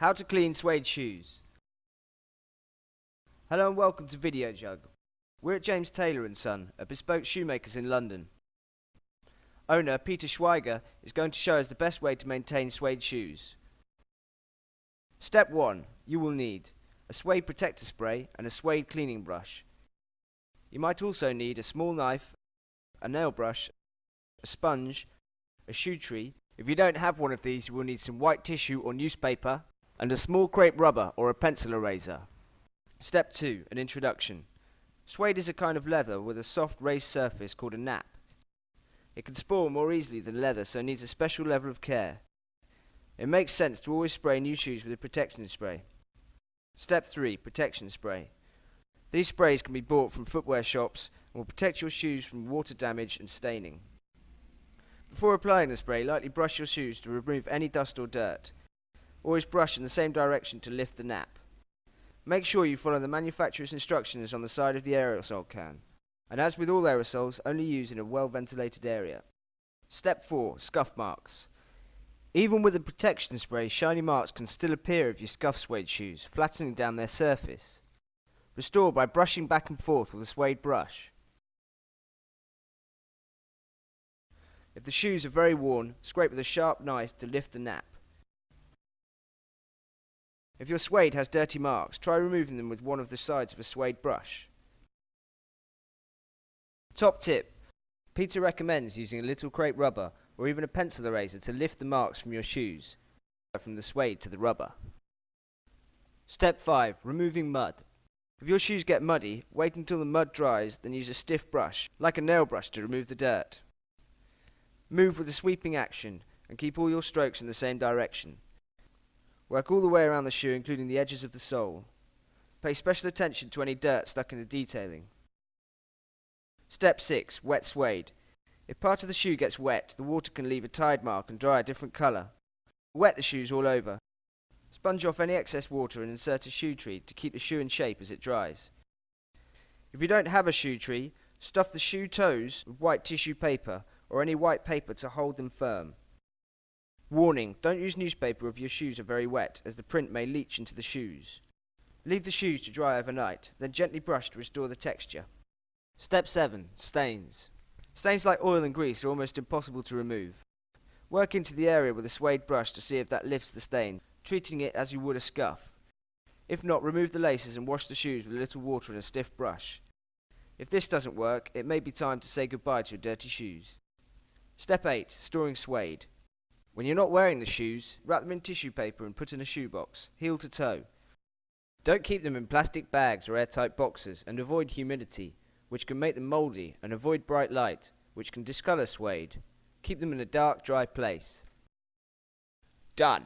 How to clean suede shoes. Hello and welcome to Video Jug. We're at James Taylor & Son, a bespoke shoemakers in London. Owner Peter Schweiger is going to show us the best way to maintain suede shoes. Step 1. You will need a suede protector spray and a suede cleaning brush. You might also need a small knife, a nail brush, a sponge, a shoe tree. If you don't have one of these, you will need some white tissue or newspaper, and a small crepe rubber or a pencil eraser. Step 2. An introduction. Suede is a kind of leather with a soft raised surface called a nap. It can spoil more easily than leather, so needs a special level of care. It makes sense to always spray new shoes with a protection spray. Step 3. Protection spray. These sprays can be bought from footwear shops and will protect your shoes from water damage and staining. Before applying the spray, lightly brush your shoes to remove any dust or dirt. Always brush in the same direction to lift the nap. Make sure you follow the manufacturer's instructions on the side of the aerosol can. And as with all aerosols, only use in a well-ventilated area. Step 4. Scuff marks. Even with a protection spray, shiny marks can still appear if you scuff suede shoes, flattening down their surface. Restore by brushing back and forth with a suede brush. If the shoes are very worn, scrape with a sharp knife to lift the nap. If your suede has dirty marks, try removing them with one of the sides of a suede brush. Top tip. Peter recommends using a little crepe rubber or even a pencil eraser to lift the marks from your shoes, from the suede to the rubber. Step 5. Removing mud. If your shoes get muddy, wait until the mud dries, then use a stiff brush, like a nail brush, to remove the dirt. Move with a sweeping action and keep all your strokes in the same direction. Work all the way around the shoe, including the edges of the sole. Pay special attention to any dirt stuck in the detailing. Step 6. Wet suede. If part of the shoe gets wet, the water can leave a tide mark and dry a different colour. Wet the shoes all over. Sponge off any excess water and insert a shoe tree to keep the shoe in shape as it dries. If you don't have a shoe tree, stuff the shoe toes with white tissue paper or any white paper to hold them firm. Warning, don't use newspaper if your shoes are very wet, as the print may leach into the shoes. Leave the shoes to dry overnight, then gently brush to restore the texture. Step 7. Stains. Stains like oil and grease are almost impossible to remove. Work into the area with a suede brush to see if that lifts the stain, treating it as you would a scuff. If not, remove the laces and wash the shoes with a little water and a stiff brush. If this doesn't work, it may be time to say goodbye to your dirty shoes. Step 8. Storing suede. When you're not wearing the shoes, wrap them in tissue paper and put in a shoebox, heel to toe. Don't keep them in plastic bags or airtight boxes, and avoid humidity, which can make them mouldy, and avoid bright light, which can discolour suede. Keep them in a dark, dry place. Done.